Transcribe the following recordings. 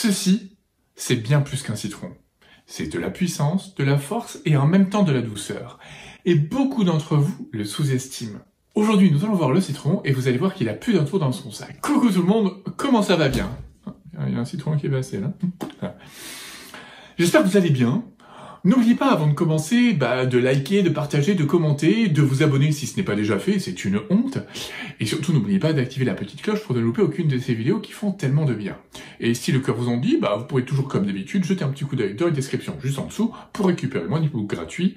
Ceci, c'est bien plus qu'un citron. C'est de la puissance, de la force et en même temps de la douceur. Et beaucoup d'entre vous le sous-estiment. Aujourd'hui, nous allons voir le citron et vous allez voir qu'il a plus d'un tour dans son sac. Coucou tout le monde, comment ça va bien? Il y a un citron qui est passé là. J'espère que vous allez bien. N'oubliez pas avant de commencer de liker, de partager, de commenter, de vous abonner si ce n'est pas déjà fait, c'est une honte. Et surtout n'oubliez pas d'activer la petite cloche pour ne louper aucune de ces vidéos qui font tellement de bien. Et si le cœur vous en dit, vous pourrez toujours comme d'habitude jeter un petit coup d'œil dans la description juste en dessous pour récupérer mon e-book gratuit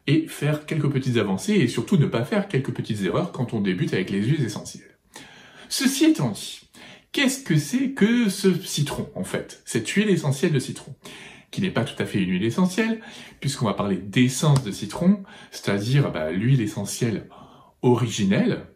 et faire quelques petites avancées et surtout ne pas faire quelques petites erreurs quand on débute avec les huiles essentielles. Ceci étant dit, qu'est-ce que c'est que ce citron en fait, cette huile essentielle de citron ? Qui n'est pas tout à fait une huile essentielle, puisqu'on va parler d'essence de citron, c'est-à-dire l'huile essentielle originelle,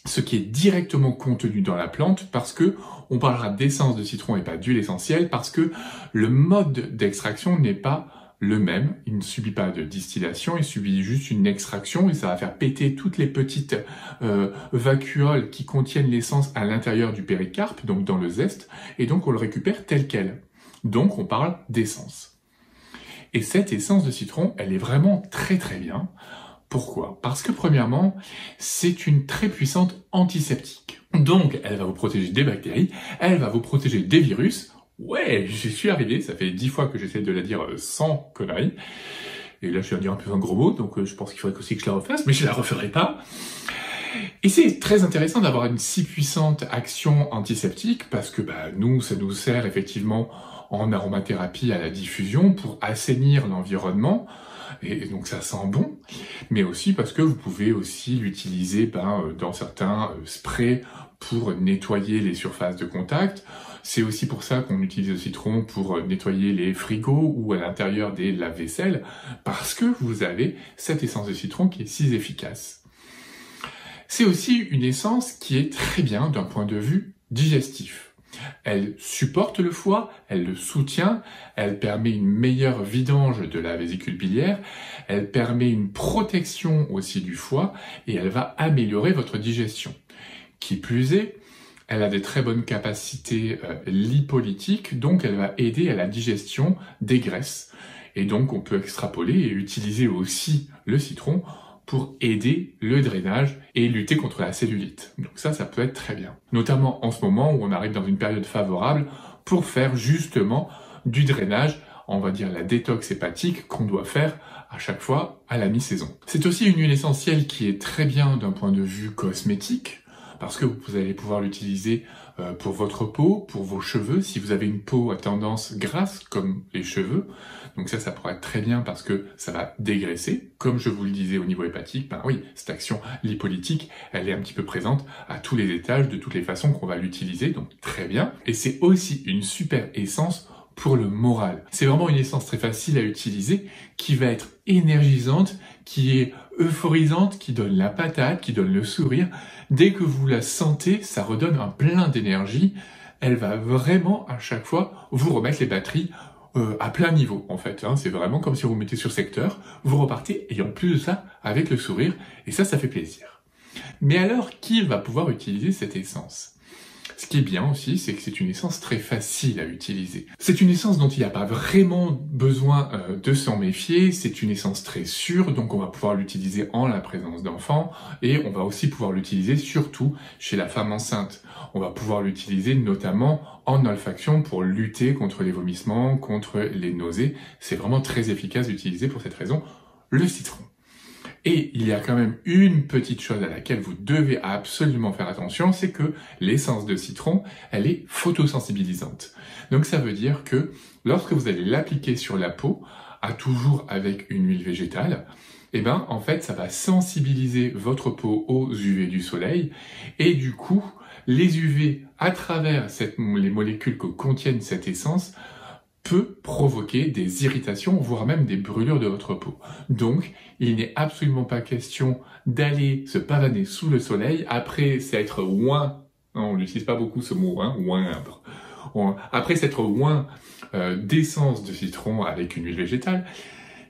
ce qui est directement contenu dans la plante, parce que on parlera d'essence de citron et pas d'huile essentielle, parce que le mode d'extraction n'est pas le même, il ne subit pas de distillation, il subit juste une extraction et ça va faire péter toutes les petites vacuoles qui contiennent l'essence à l'intérieur du péricarpe, donc dans le zeste, et donc on le récupère tel quel. Donc on parle d'essence. Et cette essence de citron, elle est vraiment très très bien. Pourquoi? Parce que premièrement, c'est une très puissante antiseptique. Donc elle va vous protéger des bactéries, elle va vous protéger des virus. Ouais, j'y suis arrivé, ça fait 10 fois que j'essaie de la dire sans conneries. Et là je vais dire un peu un gros mot, donc je pense qu'il faudrait aussi que je la refasse, mais je la referai pas. Et c'est très intéressant d'avoir une si puissante action antiseptique parce que nous, ça nous sert effectivement en aromathérapie à la diffusion pour assainir l'environnement et donc ça sent bon, mais aussi parce que vous pouvez aussi l'utiliser dans certains sprays pour nettoyer les surfaces de contact. C'est aussi pour ça qu'on utilise le citron pour nettoyer les frigos ou à l'intérieur des lave-vaisselle parce que vous avez cette essence de citron qui est si efficace. C'est aussi une essence qui est très bien d'un point de vue digestif. Elle supporte le foie, elle le soutient, elle permet une meilleure vidange de la vésicule biliaire, elle permet une protection aussi du foie et elle va améliorer votre digestion. Qui plus est, elle a des très bonnes capacités lipolytiques, donc elle va aider à la digestion des graisses. Et donc on peut extrapoler et utiliser aussi le citron pour aider le drainage et lutter contre la cellulite. Donc ça peut être très bien. Notamment en ce moment où on arrive dans une période favorable pour faire justement du drainage, on va dire la détox hépatique qu'on doit faire à chaque fois à la mi-saison. C'est aussi une huile essentielle qui est très bien d'un point de vue cosmétique, parce que vous allez pouvoir l'utiliser pour votre peau, pour vos cheveux, si vous avez une peau à tendance grasse, comme les cheveux. Donc ça pourrait être très bien parce que ça va dégraisser. Comme je vous le disais au niveau hépatique, oui, cette action lipolytique, elle est un petit peu présente à tous les étages, de toutes les façons qu'on va l'utiliser, donc très bien. Et c'est aussi une super essence pour le moral. C'est vraiment une essence très facile à utiliser, qui va être énergisante, qui est euphorisante, qui donne la patate, qui donne le sourire. Dès que vous la sentez, ça redonne un plein d'énergie. Elle va vraiment, à chaque fois, vous remettre les batteries à plein niveau, en fait. C'est vraiment comme si vous mettez sur secteur, vous repartez, et en plus de ça, avec le sourire, et ça fait plaisir. Mais alors, qui va pouvoir utiliser cette essence ? Ce qui est bien aussi, c'est que c'est une essence très facile à utiliser. C'est une essence dont il n'y a pas vraiment besoin de s'en méfier, c'est une essence très sûre, donc on va pouvoir l'utiliser en la présence d'enfants, et on va aussi pouvoir l'utiliser surtout chez la femme enceinte. On va pouvoir l'utiliser notamment en olfaction pour lutter contre les vomissements, contre les nausées. C'est vraiment très efficace d'utiliser pour cette raison le citron. Et il y a quand même une petite chose à laquelle vous devez absolument faire attention, c'est que l'essence de citron, elle est photosensibilisante. Donc ça veut dire que lorsque vous allez l'appliquer sur la peau, toujours avec une huile végétale, en fait, ça va sensibiliser votre peau aux UV du soleil, et du coup, les UV, à travers les molécules que contiennent cette essence, peut provoquer des irritations, voire même des brûlures de votre peau. Donc, il n'est absolument pas question d'aller se pavaner sous le soleil. Après s'être oint, non, on n'utilise pas beaucoup ce mot, oindre. Après s'être oint d'essence de citron avec une huile végétale,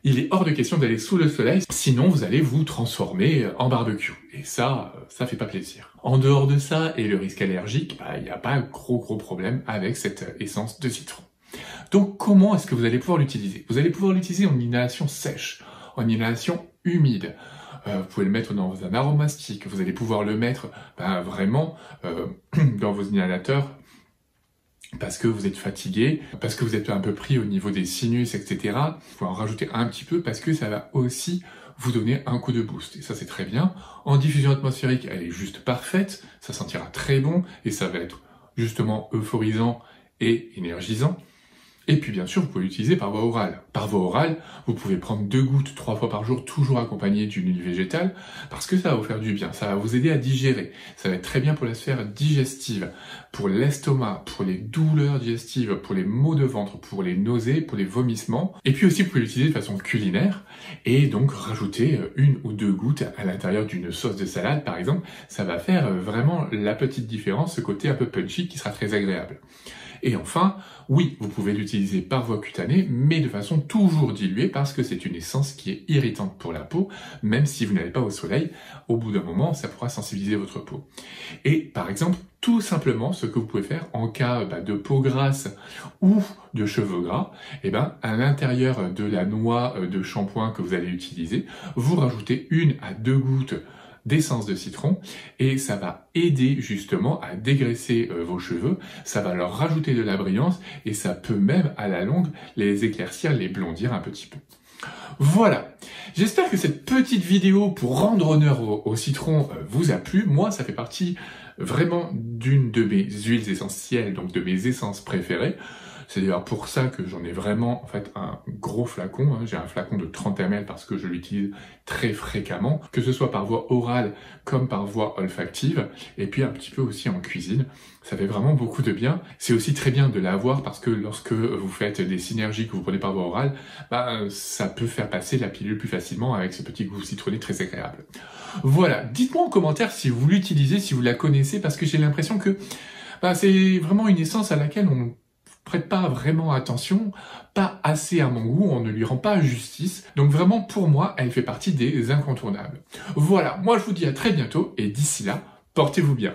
il est hors de question d'aller sous le soleil, sinon vous allez vous transformer en barbecue. Et ça fait pas plaisir. En dehors de ça, et le risque allergique, il n'y a pas un gros problème avec cette essence de citron. Donc comment est-ce que vous allez pouvoir l'utiliser? Vous allez pouvoir l'utiliser en inhalation sèche, en inhalation humide. Vous pouvez le mettre dans un aromastique, vous allez pouvoir le mettre vraiment dans vos inhalateurs parce que vous êtes fatigué, parce que vous êtes un peu pris au niveau des sinus, etc. Vous pouvez en rajouter un petit peu parce que ça va aussi vous donner un coup de boost. Et ça, c'est très bien. En diffusion atmosphérique, elle est juste parfaite. Ça sentira très bon et ça va être justement euphorisant et énergisant. Et puis bien sûr, vous pouvez l'utiliser par voie orale. Par voie orale, vous pouvez prendre 2 gouttes 3 fois par jour, toujours accompagnées d'une huile végétale, parce que ça va vous faire du bien, ça va vous aider à digérer. Ça va être très bien pour la sphère digestive, pour l'estomac, pour les douleurs digestives, pour les maux de ventre, pour les nausées, pour les vomissements. Et puis aussi, vous pouvez l'utiliser de façon culinaire, et donc rajouter 1 ou 2 gouttes à l'intérieur d'une sauce de salade, par exemple. Ça va faire vraiment la petite différence, ce côté un peu punchy qui sera très agréable. Et enfin, oui, vous pouvez l'utiliser par voie cutanée, mais de façon toujours diluée parce que c'est une essence qui est irritante pour la peau, même si vous n'allez pas au soleil, au bout d'un moment, ça pourra sensibiliser votre peau. Et par exemple, tout simplement, ce que vous pouvez faire en cas de peau grasse ou de cheveux gras, à l'intérieur de la noix de shampoing que vous allez utiliser, vous rajoutez 1 à 2 gouttes d'essence de citron et ça va aider justement à dégraisser vos cheveux, ça va leur rajouter de la brillance et ça peut même à la longue les éclaircir, les blondir un petit peu. Voilà, j'espère que cette petite vidéo pour rendre honneur au citron vous a plu. Moi, ça fait partie vraiment d'une de mes huiles essentielles, donc de mes essences préférées. C'est d'ailleurs pour ça que j'en ai vraiment en fait un gros flacon. J'ai un flacon de 30 ml parce que je l'utilise très fréquemment, que ce soit par voie orale comme par voie olfactive, et puis un petit peu aussi en cuisine. Ça fait vraiment beaucoup de bien. C'est aussi très bien de l'avoir parce que lorsque vous faites des synergies que vous prenez par voie orale, ça peut faire passer la pilule plus facilement avec ce petit goût citronné très agréable. Voilà, dites-moi en commentaire si vous l'utilisez, si vous la connaissez, parce que j'ai l'impression que c'est vraiment une essence à laquelle on prête pas vraiment attention, pas assez à mon goût, on ne lui rend pas justice. Donc vraiment, pour moi, elle fait partie des incontournables. Voilà, moi je vous dis à très bientôt, et d'ici là, portez-vous bien.